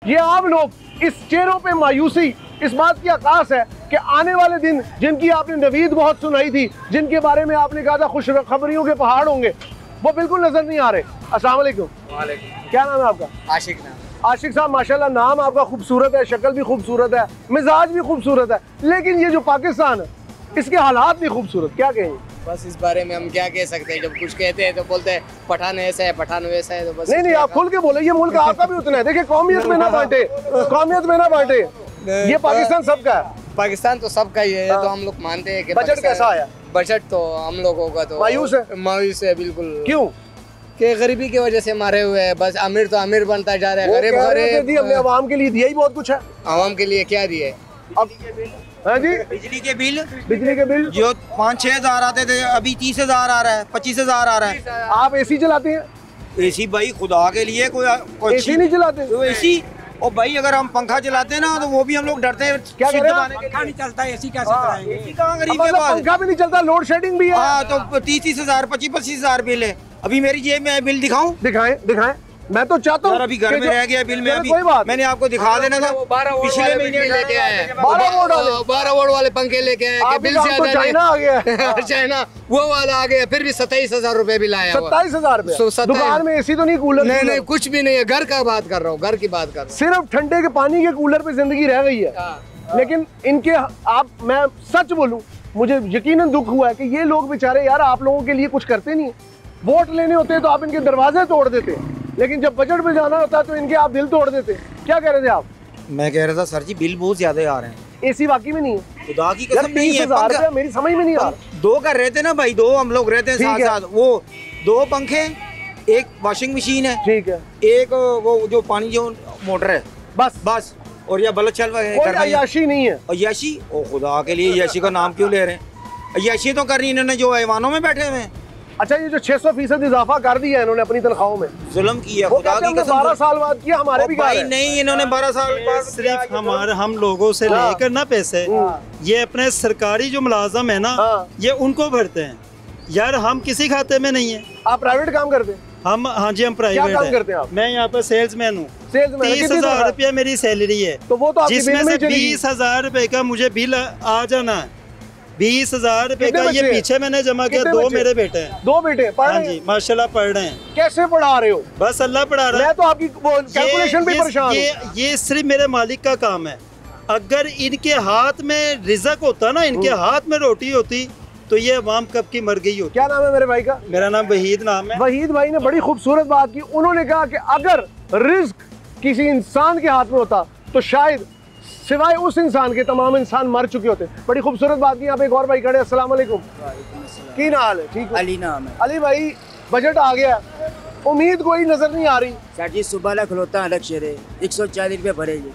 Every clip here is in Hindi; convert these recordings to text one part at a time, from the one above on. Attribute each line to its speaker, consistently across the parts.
Speaker 1: ये आम लोग इस चेहरों पे मायूसी इस बात की आकाश है कि आने वाले दिन जिनकी आपने नवीद बहुत सुनाई थी, जिनके बारे में आपने कहा था खुशखबरियों के पहाड़ होंगे, वो बिल्कुल नजर नहीं आ रहे। अस्सलाम वालेकुम। क्या नाम है आपका?
Speaker 2: आशिक नाम।
Speaker 1: आशिक साहब, माशाल्लाह नाम आपका खूबसूरत है, शक्ल भी खूबसूरत है, मिजाज भी खूबसूरत है, लेकिन ये जो पाकिस्तान है इसके हालात भी खूबसूरत, क्या कहेंगे?
Speaker 2: बस इस बारे में हम क्या कह सकते हैं, जब कुछ कहते हैं तो बोलते हैं पठान ऐसा है, पठान वैसा है, तो बस
Speaker 1: नहीं आप खुल के बोले, ये मुल्क आपका भी उतना है। देखिए कौमियत में ना बांटे, कौमियत में ना बांटे, ये पाकिस्तान सबका है।
Speaker 2: पाकिस्तान तो सबका ही है, तो हम लोग मानते हैं कि
Speaker 1: बजट कैसा आया?
Speaker 2: बजट तो हम लोगों का तो मायूस है बिल्कुल।
Speaker 1: क्यों?
Speaker 2: कि गरीबी की वजह से मारे हुए हैं, बस अमीर तो अमीर बनता जा रहा है, गरीब गरीब।
Speaker 1: हमने आवाम के लिए दिया ही बहुत कुछ है।
Speaker 2: आवाम के लिए क्या दिए?
Speaker 1: अब हाँ जी,
Speaker 3: बिजली के बिल
Speaker 1: जो
Speaker 3: 5-6 हजार आते थे, अभी 30,000 आ रहा है, 25,000 आ रहा है।
Speaker 1: आप एसी चलाते हैं?
Speaker 3: एसी भाई खुदा के लिए कोई
Speaker 1: एसी नहीं चलाते?
Speaker 3: तो एसी और भाई अगर हम पंखा चलाते हैं ना तो वो भी हम लोग डरते हैं।
Speaker 1: क्या कह रहे हैं?
Speaker 3: पंखा नहीं चलता, एसी कैसे चलाएंगे? एसी कहाँ गरीब के पास?
Speaker 1: पंखा भी नहीं चलता, लोड शेडिंग भी है।
Speaker 3: हाँ तो 30,000 25,000 बिल है। अभी मेरी जेब में बिल दिखाऊं?
Speaker 1: दिखाएं। मैं तो चाहता हूँ
Speaker 3: अभी घर में रह गया बिल में, अभी
Speaker 1: कोई बात
Speaker 3: मैंने आपको दिखा देना था। पिछले महीने
Speaker 2: लेके आए
Speaker 1: 12
Speaker 2: वोल्ट वाले पंखे लेके आए, बिल ज्यादा
Speaker 1: चाइना आ गया।
Speaker 2: चाइना वो वाला आ गया, फिर भी 27,000 रुपए बिल आया।
Speaker 1: 27,000 रुपए दुकान में एसी तो नहीं, कूलर
Speaker 2: नहीं कुछ भी नहीं है, घर का बात कर रहा हूँ, घर की बात कर रहा हूँ।
Speaker 1: सिर्फ ठंडे के पानी के कूलर पे जिंदगी रह गई है। लेकिन इनके मैं सच बोलूं, मुझे यकीनन दुख हुआ है कि ये लोग बेचारे यार आप लोगों के लिए कुछ करते नहीं। वोट लेने होते हैं तो आप इनके दरवाजे तोड़ देते, लेकिन जब बजट में जाना होता है तो इनके आप दिल तोड़ देते। क्या कह रहे थे आप?
Speaker 3: मैं कह रहा था सर जी बिल बहुत ज्यादा आ रहे हैं।
Speaker 1: एसी वाकई में नहीं है,
Speaker 3: खुदा की कसम नहीं है।
Speaker 1: 30,000 मेरी समझ में नहीं आ रहा।
Speaker 3: 2 कर रहे थे ना भाई, 2 हम लोग रहते हैं साथ साथ, वो 2 पंखे, एक वॉशिंग मशीन है,
Speaker 1: ठीक है,
Speaker 3: एक वो जो पानी जो मोटर है, बस और ये बल्ब चल रहा है।
Speaker 1: याशी नहीं है।
Speaker 3: और याशी, ओ खुदा के लिए याशी का नाम क्यों ले रहे हैं? याशी तो कर रही इन्होंने जो ऐवानों में बैठे हुए हैं।
Speaker 1: अच्छा, ये जो 600% इजाफा कर दिया है इन्होंने अपनी तनख्वाहों में,
Speaker 3: जुल्म किया खुदा की कसम।
Speaker 1: 12 साल बाद किया, हमारे भी
Speaker 3: भाई नहीं, इन्होंने 12 साल बाद
Speaker 4: सिर्फ हम लोगों से लेकर ना पैसे, ये अपने सरकारी जो मुलाजम है ना, ये उनको भरते हैं यार, हम किसी खाते में नहीं है।
Speaker 1: आप प्राइवेट काम करते हैं?
Speaker 4: हम हाँ जी, हम प्राइवेट
Speaker 1: काम करते हैं आप?
Speaker 4: मैं यहाँ पर सेल्समैन हूँ। 30,000 रुपया मेरी सैलरी है,
Speaker 1: तो वो तो
Speaker 4: जिसमें से 20,000 रुपए का मुझे बिल आ जाना है। 20,000 रुपए का ये पीछे मैंने जमा किया। 2 मेरे बेटे हैं।
Speaker 1: 2 बेटे पढ़ रहे हैं?
Speaker 4: हाँ जी, माशाल्लाह पढ़ रहे हैं।
Speaker 1: कैसे पढ़ा रहे हो?
Speaker 4: बस अल्लाह पढ़ा रहा है।
Speaker 1: मैं तो आपकी कैलकुलेशन पे परेशान हूं।
Speaker 4: ये सिर्फ मेरे मालिक का काम है। अगर इनके हाथ में रिज़्क होता ना, इनके हाथ में रोटी होती, तो ये अवाम कब की मर गई होती।
Speaker 1: क्या नाम है मेरे भाई का?
Speaker 4: मेरा नाम वहीद नाम है।
Speaker 1: वहीद भाई ने बड़ी खूबसूरत बात की। उन्होंने कहा कि अगर रिस्क किसी इंसान के हाथ में होता तो शायद सिवाय उस इंसान के तमाम इंसान मर चुके होते। बड़ी खूबसूरत बात की। यहाँ पे एक और भाई खड़े। अस्सलाम वालेकुम। की हाल है? ठीक है।
Speaker 3: अली नाम है।
Speaker 1: अली भाई, बजट आ गया, उम्मीद कोई नजर नहीं आ रही।
Speaker 3: सर जी सुबह ला खलोता अलग शेर 140 रुपये भरेगी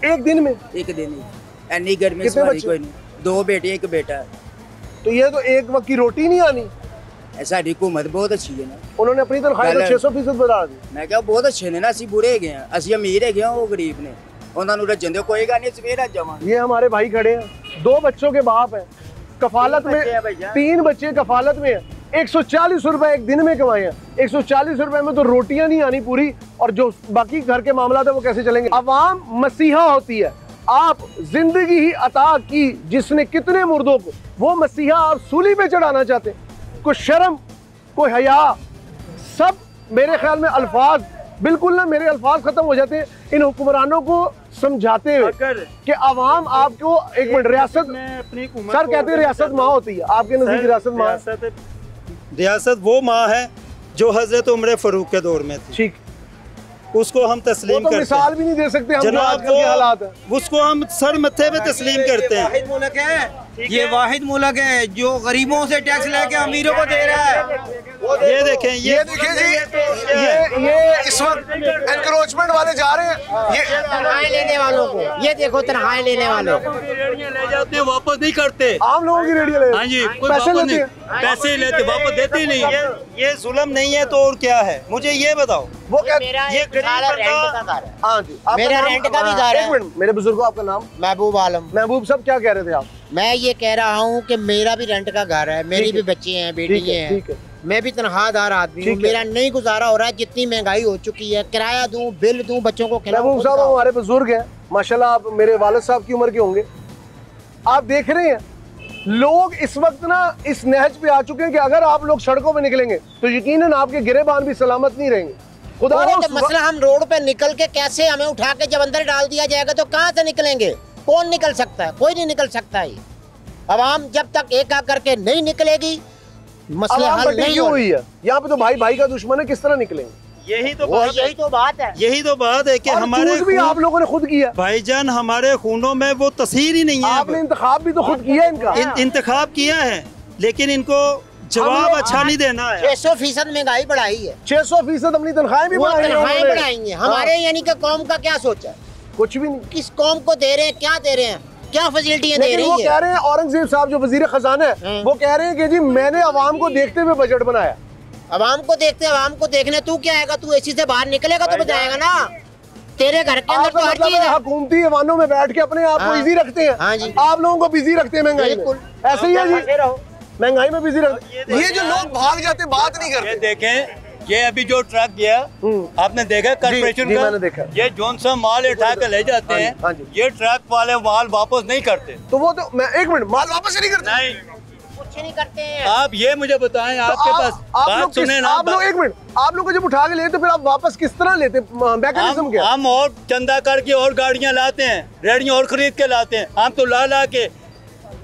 Speaker 1: एक दिन में?
Speaker 3: एक दिन ही। एनी गर्मी
Speaker 1: कितने बच्चे?
Speaker 3: कोई नहीं, 2 बेटे 1 बेटा।
Speaker 1: तो ये तो एक वक्त की रोटी नहीं आनी।
Speaker 3: ऐसा हुकूमत बहुत अच्छी है ना,
Speaker 1: उन्होंने अपनी तनख्वाह 600% बढ़ा दी।
Speaker 3: मैं क्या बहुत अच्छे ने ना, असी बुरे गए हैं, असी अमीर है वो गरीब ने, उन्होंने रजन दे कोई गा नहीं सवेरा जावा।
Speaker 1: ये हमारे भाई खड़े हैं, 2 बच्चों के बाप हैं, कफालत में 3 बच्चे कफालत में है। 140 रुपए एक दिन में कमाए हैं। 140 रुपए में तो रोटियां नहीं आनी पूरी, और जो बाकी घर के मामला है वो कैसे चलेंगे? अवाम मसीहा होती है। आप जिंदगी ही अता की जिसने कितने मुर्दों को, वो मसीहा आप सूली पे चढ़ाना चाहते हैं? कोई शर्म, कोई हया, सब मेरे ख्याल में अल्फाज बिल्कुल ना, मेरे अल्फाज खत्म हो जाते हैं इन हुक्मरानों को समझाते हुए कि अवाम आपको एक मिनट रियासत में अपनी सर कहते हैं रियासत माँ होती है, आपके नजदीक रियासत माँ?
Speaker 4: रियासत वो माँ है जो हजरत उमर फारूक के दौर में थी।
Speaker 1: ठीक,
Speaker 4: उसको हम तस्लीम करते हैं।
Speaker 1: मिसाल भी नहीं दे सकते हम
Speaker 4: जनाब,
Speaker 1: के हालात है।
Speaker 4: उसको हम सर मत्थे पे तस्लीम करते हैं।
Speaker 3: वाहिद मुल्क है ये, वाहिद मुल्क है जो गरीबों से टैक्स लेके अमीरों को दे रहा है।
Speaker 4: ये देखें, ये
Speaker 1: देखिए जी, ये इस वक्त एनक्रोचमेंट वाले जा रहे हैं। ये
Speaker 2: तनख्वाहें लेने वालों को, ये देखो तनख्वाहें लेने वालों को
Speaker 4: ले जाते हैं, वापस नहीं करते।
Speaker 1: आम लोगों की रेडियो ले,
Speaker 4: हाँ जी, कोई
Speaker 1: पैसे
Speaker 4: वापस
Speaker 1: लेते
Speaker 4: नहीं, पैसे लेते, वापस देते ही नहीं। ये जुल्म नहीं है तो और क्या है? मुझे ये बताओ।
Speaker 1: वो क्या?
Speaker 2: ये रेंट का घर है।
Speaker 1: हाँ जी,
Speaker 2: मेरा रेंट का भी घर है।
Speaker 1: एक मिनट मेरे बुजुर्गों, आपका नाम?
Speaker 2: महबूब आलम।
Speaker 1: महबूब साहब, क्या कह रहे थे आप?
Speaker 2: मैं ये कह रहा हूँ कि मेरा भी रेंट का घर है, मेरी भी बच्चे हैं, बेटी हैं,
Speaker 5: मैं भी तनख्वाहदार आदमी हूँ,
Speaker 1: ठीक है।
Speaker 5: मेरा नहीं गुजारा हो रहा है। जितनी महंगाई हो चुकी है, किराया दूं, बिल दूं, बच्चों को खिलाऊं,
Speaker 1: महबूब
Speaker 5: खुद
Speaker 1: साहब
Speaker 5: खाऊं।
Speaker 1: हमारे बुजुर्ग हैं माशाल्लाह, आप मेरे वालिद साहब की उम्र के होंगे। आप देख रहे हैं लोग इस वक्त ना इस नहज पे आ चुके हैं कि अगर आप लोग सड़कों पे निकलेंगे तो यकीनन आपके गिरेबान भी सलामत नहीं रहेंगे। खुदा
Speaker 5: वो
Speaker 1: उस
Speaker 5: तो मसला, हम रोड पे निकल के कैसे, हमें उठा के जब अंदर डाल दिया जाएगा तो कहाँ से निकलेंगे? कौन निकल सकता है? कोई नहीं निकल सकता है। अवाम जब तक एक करके नहीं निकलेगी, मसले
Speaker 1: आवाम
Speaker 5: हल
Speaker 1: बटी
Speaker 5: नहीं
Speaker 1: क्यों
Speaker 5: होंगे।
Speaker 1: हुई है? यहाँ पे तो भाई भाई का दुश्मन है, किस तरह निकलेंगे?
Speaker 4: यही तो
Speaker 5: वो
Speaker 4: बात है,
Speaker 5: यही तो बात है।
Speaker 4: यही तो बात है कि
Speaker 1: और
Speaker 4: हमारे
Speaker 1: चूज भी आप लोगों ने खुद किया,
Speaker 4: भाईजान हमारे खूनों में वो तस्वीर ही नहीं है।
Speaker 1: आपने इंतखाब भी तो खुद किया इनका।
Speaker 4: इंतखाब किया है, लेकिन इनको जवाब
Speaker 1: लोग-
Speaker 4: अच्छा नहीं देना है।
Speaker 5: 600% महंगाई बढ़ाई है,
Speaker 1: 600% अपनी तनख्वाहें भी
Speaker 5: वो
Speaker 1: बढ़ाई हैं
Speaker 5: तनख्वाहें
Speaker 1: उन्होंने।
Speaker 5: बढ़ाई हैं। हमारे यानी कि कौम का क्या सोचा है?
Speaker 1: कुछ भी नहीं।
Speaker 5: किस कौम को दे रहे हैं, क्या दे रहे हैं, क्या फैसिलिटियां दे
Speaker 1: लेकिन वो
Speaker 5: रही
Speaker 1: कह
Speaker 5: है?
Speaker 1: रहे हैं औरंगजेब साहब जो वजीर खजाना है, वो कह रहे हैं कि जी मैंने अवाम को देखते हुए बजट बनाया।
Speaker 5: अवाम को देखते, अवाम को देखने तू क्या आएगा? तू एसी से बाहर निकलेगा तो बताएगा ना। तेरे घर के अंदर
Speaker 1: आपका
Speaker 5: तो हर
Speaker 1: मतलब
Speaker 5: चीज
Speaker 1: है
Speaker 5: है।
Speaker 1: हुकूमती ऐवानों में बैठ के अपने आप को
Speaker 5: हाँ।
Speaker 1: इजी रखते हैं।
Speaker 5: हाँ जी।
Speaker 1: आप लोगों को बिजी रखते हैं महंगाई में।
Speaker 5: बिल्कुल।
Speaker 1: ऐसे ही है जी,
Speaker 5: फंसे रहो।
Speaker 1: महंगाई में बिजी रखते हैं। ये जो लोग भाग जाते बात नहीं
Speaker 6: ये
Speaker 1: करते।
Speaker 6: देखें, ये अभी जो ट्रक गया आपने देखा कॉर्पोरेशन
Speaker 1: जी,
Speaker 6: का?
Speaker 1: मैंने देखा।
Speaker 6: ये जोन सा माल उठा के ले जाते हैं,
Speaker 1: हाँ जी।
Speaker 6: ये ट्रक वाले माल वापस नहीं करते।
Speaker 1: तो वो तो मैं एक मिनट, माल वापस नहीं करते।
Speaker 6: नहीं,
Speaker 5: कुछ नहीं करते हैं।
Speaker 6: आप ये मुझे बताएं,
Speaker 1: तो
Speaker 6: आपके पास
Speaker 1: आप लोग
Speaker 6: बात सुने ना।
Speaker 1: आप लोग एक मिनट, आप लोग को जब उठा के लेते फिर आप वापस किस तरह लेते? मैकेनिज्म क्या?
Speaker 6: हम और चंदा करके और गाड़ियां लाते हैं, रेडियो और खरीद के लाते हैं। हम तो ला के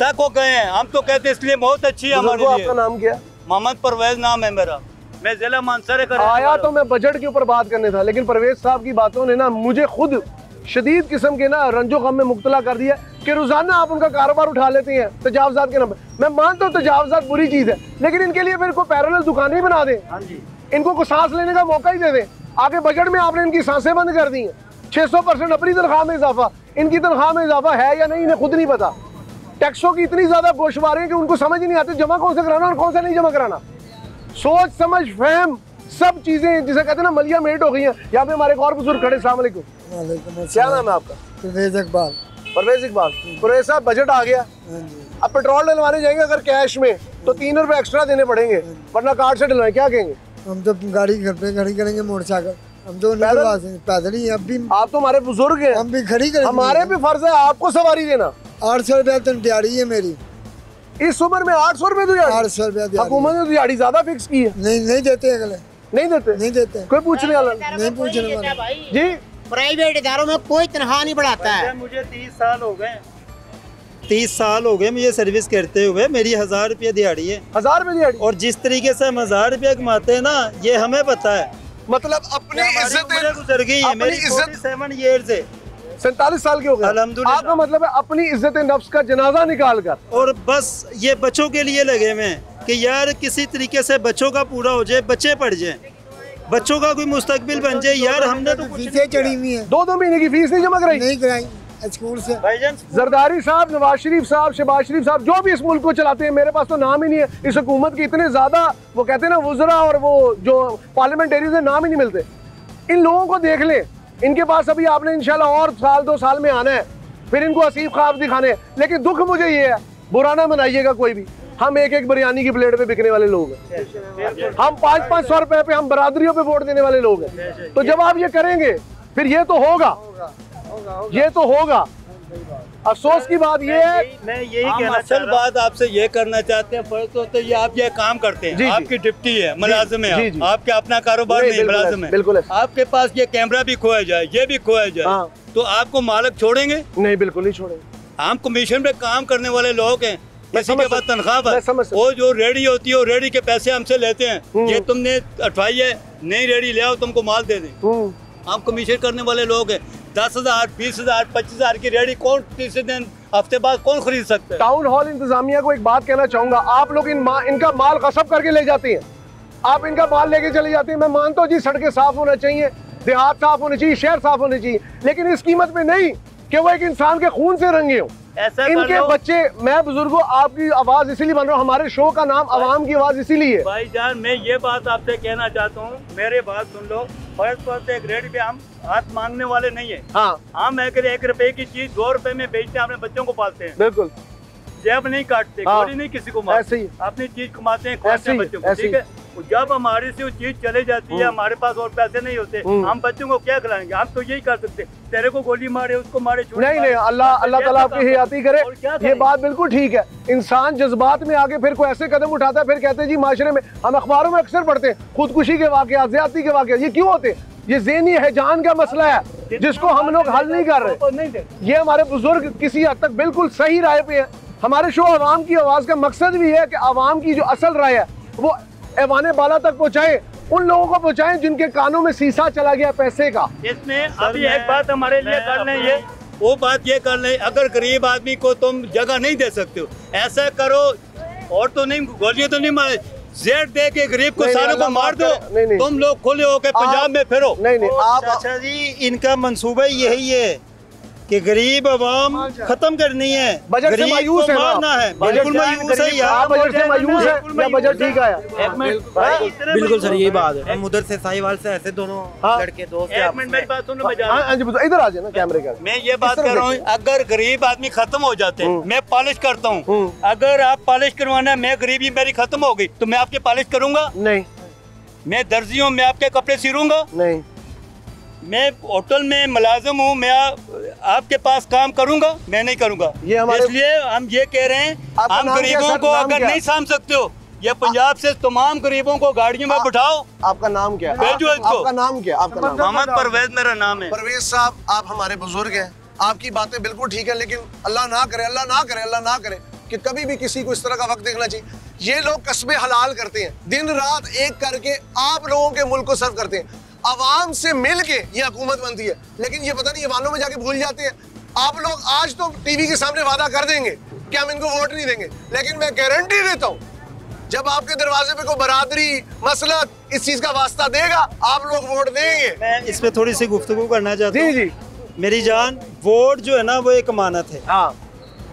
Speaker 6: तक हो गए हैं। हम तो कहते हैं इसलिए बहुत अच्छी है
Speaker 1: बुजुर्गो,
Speaker 6: हमारे
Speaker 1: आपका
Speaker 6: लिए।
Speaker 1: नाम क्या?
Speaker 6: मोहम्मद परवेज नाम है मेरा, मैं जिला मानसर का रहने
Speaker 1: आया
Speaker 6: वाला
Speaker 1: तो
Speaker 6: हूं।
Speaker 1: मैं बजट के ऊपर बात करने था, लेकिन परवेज साहब की बातों ने ना मुझे खुद शदीद किस्म के ना रंजो गम में मुब्तला कर दिया कि रोजाना आप उनका कारोबार उठा लेते हैं तजावजात के नाम पे। मैं मानता हूँ तजावजात बुरी चीज है, लेकिन इनके लिए फिर कोई पैरेलल दुकानें ही बना दें, इनको को सांस लेने का मौका ही दे दें। आगे बजट में आपने इनकी सांसें बंद कर दी हैं। 600% अपनी तनख्वाह में इजाफा, इनकी तनख्वाह में इजाफा है या नहीं इन्हें खुद नहीं पता। टैक्सों की इतनी ज्यादा गोशवारी है कि उनको समझ ही नहीं आती जमा कौन से कराना और कौन सा नहीं जमा कराना। सोच समझ फहम सब चीजें जिसे कहते हैं ना मलिया मेट हो गई हैं। यहाँ पे हमारे एक और बुजुर्ग खड़े, अस्सलाम वालेकुम। क्या नाम है आपका?
Speaker 7: परवेज इकबाल।
Speaker 1: परवेज इकबाल। परवेज साहब, बजट आ गया, अब पेट्रोल डलवाने जाएंगे अगर कैश में तो 3 रुपए एक्स्ट्रा देने पड़ेंगे, वरना कार्ड से डलवाएं, क्या कहेंगे?
Speaker 7: हम तो गाड़ी घर पे खड़ी करेंगे, मोटरसाइकिल हम तो नहीं करवा सकते, पैदल ही। अब भी
Speaker 1: आप तो हमारे बुजुर्ग हैं,
Speaker 7: हम भी खड़ी करेंगे।
Speaker 1: हमारे भी फर्ज है आपको सवारी देना।
Speaker 7: 800 रुपया तो दिहाड़ी है मेरी।
Speaker 1: इस उम्र में 800 रुपए तो दिहाड़ी?
Speaker 7: 800 रुपया दिहाड़ी।
Speaker 1: हुकूमत ने दिहाड़ी ज्यादा फिक्स की है।
Speaker 7: नहीं देते अगले,
Speaker 1: नहीं देते?
Speaker 7: नहीं देते।
Speaker 1: कोई पूछने वाला
Speaker 7: नहीं पूछने वाला।
Speaker 5: भाई
Speaker 1: जी।
Speaker 5: प्राइवेट इदारों में कोई तनख्वाह नहीं बढ़ाता है।
Speaker 4: मुझे 30 साल हो गए, 30 साल हो गए मुझे सर्विस करते हुए। मेरी 1000 रुपया दिहाड़ी है।
Speaker 1: 1000 रुपए दिहाड़ी?
Speaker 4: और जिस तरीके से हम 1000 रुपया कमाते हैं ना, ये हमें पता है।
Speaker 1: मतलब अपनी
Speaker 4: हमारी
Speaker 1: इज्जत
Speaker 4: उम्र गुजर गई है,
Speaker 1: अपनी
Speaker 4: मेरी
Speaker 1: इज्जत
Speaker 4: 47 ईयर्स है।
Speaker 1: 47 साल के हो गए
Speaker 4: अल्हम्दुलिल्लाह।
Speaker 1: आपका मतलब है अपनी इज्जत नफ्स का जनाजा निकाल कर।
Speaker 4: और बस ये बच्चों के लिए लगे हुए हैं कि यार किसी तरीके से बच्चों का पूरा हो जाए, बच्चे पढ़ जाए, बच्चों का कोई मुस्तकबिल बन जाए। यार हमने तो कुछ
Speaker 7: फीसें चढ़ी हुई है,
Speaker 1: 2 महीने की फीस नहीं जमा कराई?
Speaker 7: नहीं कराई स्कूल से।
Speaker 4: भाईजान
Speaker 1: जरदारी साहब, नवाज शरीफ साहब, शहबाज शरीफ साहब, जो भी इस मुल्क को चलाते हैं, मेरे पास तो नाम ही नहीं है इस हुकूमत के। इतने ज्यादा वो कहते हैं ना वुज़रा और वो जो पार्लियामेंटेरियन है, नाम ही नहीं मिलते। इन लोगों को देख लें, इनके पास अभी आपने इंशाल्लाह और साल 2 साल में आना है, फिर इनको असीब ख्वाब दिखाने हैं। लेकिन दुख मुझे ये है, बुरा ना मनाइएगा कोई भी, हम एक बिरयानी की प्लेट पे बिकने वाले लोग हैं। हम 500-500 रुपए पे हम बरादरियों पे वोट देने वाले लोग हैं। तो जब आप ये करेंगे फिर ये तो होगा, ये तो होगा। अफसोस की बात ये है,
Speaker 4: मैं यही
Speaker 6: हम
Speaker 4: कहना चाह
Speaker 6: असल
Speaker 4: रहा
Speaker 6: बात आपसे ये करना चाहते हैं। फर्ज तो ये आप ये काम करते हैं,
Speaker 1: जी, जी।
Speaker 6: आपकी डिप्टी है, मुलाजिम है,
Speaker 1: जी, जी।
Speaker 6: आपके अपना कारोबार
Speaker 1: नहीं,
Speaker 6: नहीं,
Speaker 1: बिल्कुल
Speaker 6: मुलाजिम है।
Speaker 1: बिल्कुल ऐसा।
Speaker 6: आपके पास ये कैमरा भी खोया जाए, ये भी खोया जाए,
Speaker 1: हाँ।
Speaker 6: तो आपको मालिक छोड़ेंगे?
Speaker 1: नहीं बिल्कुल नहीं छोड़ेंगे।
Speaker 6: हम कमीशन पे काम करने वाले लोग हैं,
Speaker 1: मैं
Speaker 6: किसी
Speaker 1: समझ
Speaker 6: के पास
Speaker 1: सकता-
Speaker 6: तनख्वाह
Speaker 1: मैं
Speaker 6: पर
Speaker 1: समझ सकता-
Speaker 6: वो जो रेडी होती है वो रेडी के पैसे हमसे लेते हैं। ये तुमने अठवाई है, नई रेडी ले आओ, तुमको माल दे दें। हम कमीशन करने वाले लोग हैं। 10,000, 20,000, 25,000 की रेडी कौन तीसरे दिन हफ्ते बाद कौन खरीद सकता है?
Speaker 1: टाउन हॉल इंतजामिया को एक बात कहना चाहूंगा, आप लोग इनका माल गसब करके ले जाते हैं, आप इनका माल लेके चले जाते हैं। मैं मानता हूँ जी सड़कें साफ होना चाहिए, देहात साफ होने चाहिए, शहर साफ होने चाहिए, लेकिन इस कीमत पे नहीं कि वो एक इंसान के खून से रंगे हो।
Speaker 6: ऐसा कर
Speaker 1: इनके
Speaker 6: लो।
Speaker 1: बच्चे, मैं बुजुर्गों आपकी आवाज इसीलिए बन रहा हूँ, हमारे शो का नाम आवाम की आवाज इसीलिए है।
Speaker 6: भाईजान मैं ये बात आपसे कहना चाहता हूँ, मेरे बात सुन लो। फर्स्ट पर एक रेडी पे हम हाथ मांगने वाले नहीं है।
Speaker 1: हाँ
Speaker 6: हम अगर 1 रुपए की चीज 2 रुपए में बेचते हैं, अपने बच्चों को पालते हैं,
Speaker 1: बिल्कुल
Speaker 6: जेब नहीं काटते,
Speaker 1: हाँ।
Speaker 6: गोली नहीं किसी को मारते,
Speaker 1: ऐसे ही।
Speaker 6: अपनी चीज कमाते हैं,
Speaker 1: ऐसे
Speaker 6: खवाते हैं
Speaker 1: ही,
Speaker 6: बच्चों को,
Speaker 1: ऐसे
Speaker 6: ठीक
Speaker 1: ही।
Speaker 6: है। जब हमारे से वो चीज चले जाती है, हमारे पास और पैसे नहीं होते, हम बच्चों को क्या खिलाएंगे? हम तो यही कर सकते, तेरे को गोली मारे, उसको मारे,
Speaker 1: नहीं नहीं, अल्लाह अल्लाह ताला आपकी हियाती करे। ये बात बिल्कुल ठीक है। इंसान जज्बात में आके फिर कोई ऐसे कदम उठाता है, फिर कहते हैं जी माशरे में, हम अखबारों में अक्सर पढ़ते हैं खुदकुशी के वाकयात, ज्यादती के वाकयात। ये क्यों होते? ये ज़हनी हैजान का मसला है जिसको हम लोग हल नहीं कर रहे। ये हमारे बुजुर्ग किसी हद तक बिल्कुल सही राय पे है। हमारे शो अवाम की आवाज़ का मकसद भी है कि अवाम की जो असल राय है वो ऐवाने बाला तक पहुँचाएं, उन लोगों को पहुँचाएं जिनके कानों में शीशा चला गया पैसे का।
Speaker 6: इसमें अभी एक बात हमारे लिए कर लें, ये वो बात ये कर लें, अगर गरीब आदमी को तुम जगह नहीं दे सकते हो, ऐसा करो, और तो नहीं, गोलियां तो नहीं मारे, जेड दे के गरीब को सारों को मार दो। तुम लोग खुले होकर पंजाब में फिरो।
Speaker 1: नहीं नहीं, आप
Speaker 4: अच्छा जी, इनका मंसूबा यही है कि गरीब अवाम खत्म करनी है,
Speaker 1: बजट से मायूस है,
Speaker 4: मारना है। बिल्कुल मायूस है यार,
Speaker 1: बजट से मायूस है या बजट ठीक आया?
Speaker 8: बिल्कुल सर, यही बात है। हम उधर से साहिवाल से ऐसे दोनों लड़के दोस्त।
Speaker 6: एक मिनट मेरी बात सुनो,
Speaker 1: हाँ जी, इधर आ जाए ना कैमरे का।
Speaker 6: मैं ये बात कर रहा हूँ, अगर गरीब आदमी खत्म हो जाते हैं, मैं पॉलिश करता हूँ। अगर आप पॉलिश करवाना है, मैं गरीबी मेरी खत्म हो गई तो मैं आपकी पॉलिश करूंगा?
Speaker 1: नहीं।
Speaker 6: मैं दर्जी हूँ, मैं आपके कपड़े सिलूंगा?
Speaker 1: नहीं।
Speaker 6: मैं होटल में मुलाजिम हूँ, मैं आपके पास काम करूंगा? मैं नहीं करूंगा।
Speaker 1: ये हमारे,
Speaker 6: इसलिए हम ये कह रहे हैं, हम गरीबों को अगर नहीं साम सकते हो, ये पंजाब से तमाम गरीबों को गाड़ियों में बिठाओ।
Speaker 1: आपका नाम क्या है?
Speaker 6: भेजो इसको।
Speaker 1: आपका नाम क्या है? आपका नाम?
Speaker 6: मोहम्मद परवेज मेरा नाम है।
Speaker 1: परवेज साहब, आप हमारे बुजुर्ग हैं, आपकी बातें बिल्कुल ठीक है, लेकिन अल्लाह ना करे, अल्लाह ना करे, अल्लाह ना करे कि कभी भी किसी को इस तरह का वक्त देखना चाहिए। ये लोग कस्बे हलाल करते हैं, दिन रात एक करके आप लोगों के मुल्क को सर्व करते हैं। अवाम से मिल के ये हुकूमत बनती है, लेकिन ये पता नहीं ये वालों में जाके भूल जाते हैं। आप लोग आज तो टीवी के सामने वादा कर देंगे कि हम इनको वोट नहीं देंगे, लेकिन मैं गारंटी देता हूँ जब आपके दरवाजे पे कोई बरादरी मसलक इस चीज का वास्ता देगा, आप लोग वोट देंगे।
Speaker 4: मैं इस पे थोड़ी सी गुफ्तगू करना चाहता हूँ।
Speaker 1: जी जी,
Speaker 4: मेरी जान, वोट जो है ना वो एक अमानत है।
Speaker 1: हाँ,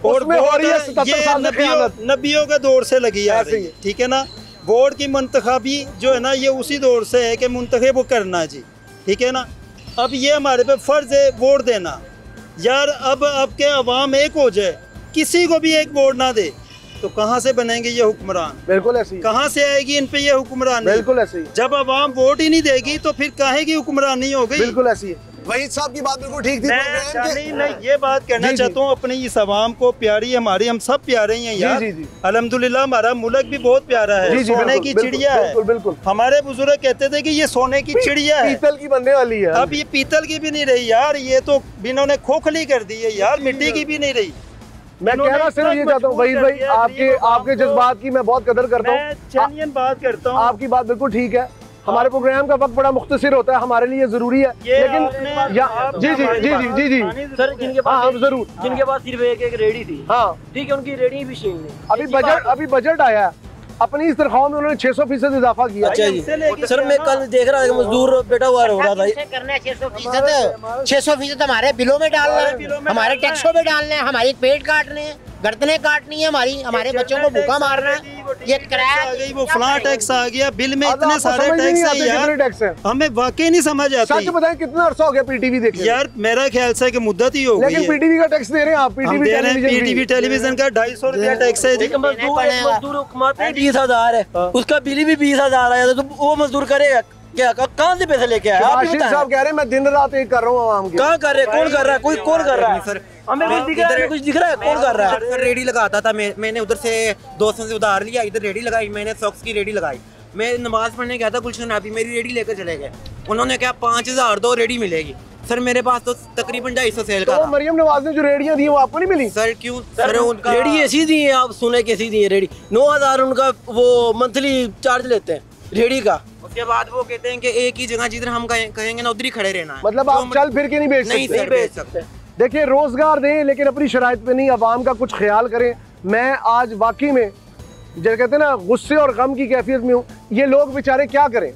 Speaker 4: और
Speaker 1: उसमें हो रही है 77
Speaker 4: ये
Speaker 1: साल से खयानत।
Speaker 4: नबियों के दौर से लगी आ रही है, ठीक है ना। वोट की मुंतखबी जो है ना ये उसी दौर से है कि मुंतखब करना जी, ठीक है ना। अब ये हमारे पे फर्ज है वोट देना यार। अब आपके अवाम एक हो जाए, किसी को भी एक वोट ना दे तो कहाँ से बनेंगे ये हुक्मरान?
Speaker 1: बिल्कुल ऐसे ही।
Speaker 4: कहाँ से आएगी इन पे ये हुक्मरान?
Speaker 1: बिल्कुल ऐसे ही।
Speaker 4: जब अवाम वोट ही नहीं देगी तो फिर काहे की हुक्मरानी हो गई?
Speaker 1: बिल्कुल ऐसी है। वहीद साहब की बात बिल्कुल ठीक थी।
Speaker 4: मैं ये बात कहना चाहता हूँ अपनी इस अवाम को, प्यारी हमारी, हम सब प्यारे हैं यार। अल्हम्दुलिल्लाह हमारा मुल्क भी बहुत प्यारा है, सोने की चिड़िया है।
Speaker 1: बिल्कुल।
Speaker 4: हमारे बुजुर्ग कहते थे कि ये सोने की चिड़िया है,
Speaker 1: पीतल की बनने वाली है।
Speaker 4: अब ये पीतल की भी नहीं रही यार, ये तो इन्होंने खोखली कर दी है यार, मिट्टी की भी नहीं रही।
Speaker 1: मैं कहना सिर्फ ये चाहता हूँ वहीद भाई, आपके जज्बात की मैं बहुत कदर करता हूँ,
Speaker 4: जेन्युइन बात करता हूँ।
Speaker 1: आपकी बात बिल्कुल ठीक है। हमारे प्रोग्राम का वक्त बड़ा मुख्तसर होता है, हमारे लिए जरूरी है, लेकिन जी जी जी जी जी जी
Speaker 8: सर, जिनके पास
Speaker 1: जरूर,
Speaker 8: जिनके पास सिर्फ एक रेडी थी, हाँ ठीक है, उनकी रेडी भी छीन ली।
Speaker 1: अभी बजट आया है, अपनी इस तनख्वाह में उन्होंने 600% इजाफा किया।
Speaker 8: अच्छा जी सर, मैं कल देख रहा था मजदूर बेटा हुआ हो रहा था।
Speaker 5: 600% हमारे बिलों में डालना है, हमारे टैक्सों में डालना है, हमारी पेट काटने हैं, गर्दनें काटनी है हमारी, हमारे बच्चों को भूखा मारना है। ये किराया
Speaker 4: आ गई, वो फ्लैट टैक्स आ गया, बिल में इतने सारे टैक्स है, हमें वाकई नहीं समझ आता।
Speaker 1: सच बताएं कितना अरसा हो गया पीटीवी देखे?
Speaker 4: यार मेरा ख्याल से कि मुद्दत ही हो गई है।
Speaker 1: लेकिन पीटीवी का टैक्स दे रहे हैं आप,
Speaker 4: पीटीवी टेलीविजन का 250 रुपया टैक्स है।
Speaker 8: मजदूर हुकूमत 20,000 है, उसका बिल भी 20,000 आया, तो वो मजदूर करेगा क्या? कहाँ से पैसे लेके आए? आप
Speaker 1: साहब कह रहे हैं मैं दिन रात एक कर रहा हूँ आवाम की।
Speaker 8: कहाँ कर रहे हैं? कौन कर रहा है? कोई कौन कर रहा है? सर हमें कुछ दिख रहा है, कुछ दिख रहा है? कौन कर रहा है?
Speaker 9: सर रेडी लगाता था, मैंने उधर से दोस्तों से उधार लिया, इधर रेडी लगाई, मैंने सॉक्स की रेडी लगाई। मैं नमाज पढ़ने गया था गुलशन अभी, मेरी रेडी लेकर चले गए, उन्होंने कहा 5,000 दो रेडी मिलेगी। सर मेरे पास तो तकरीबन 250 सेल का था।
Speaker 1: मरियम नवाज ने जो रेडियां दी वो आपको नहीं मिली?
Speaker 9: सर क्यों? सर उनका
Speaker 8: रेडी ऐसी दी है, आप सुने कैसी दी है रेडी? 9,000 उनका वो मंथली चार्ज लेते हैं रेडी का।
Speaker 9: उसके बाद वो कहते हैं कि एक ही जगह जिधर हम कहेंगे ना उधर ही खड़े रहना है।
Speaker 1: मतलब आप चल फिर के नहीं बेच सकते?
Speaker 9: नहीं बेच सकते।
Speaker 1: देखिए रोजगार दें लेकिन अपनी शराइत पे नहीं, अवाम का कुछ ख्याल करें। मैं आज वाकई में जो कहते हैं ना गुस्से और गम की कैफियत में हूँ। ये लोग बेचारे क्या करें?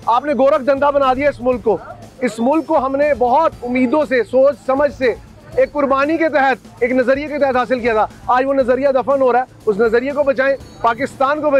Speaker 1: आपने गोरख धंधा बना दिया इस मुल्क को। इस मुल्क को हमने बहुत उम्मीदों से, सोच समझ से, एक कुर्बानी के तहत, एक नजरिए के तहत हासिल किया था। आज वो नजरिया दफन हो रहा है। उस नजरिए को बचाएं, पाकिस्तान को बचाएं।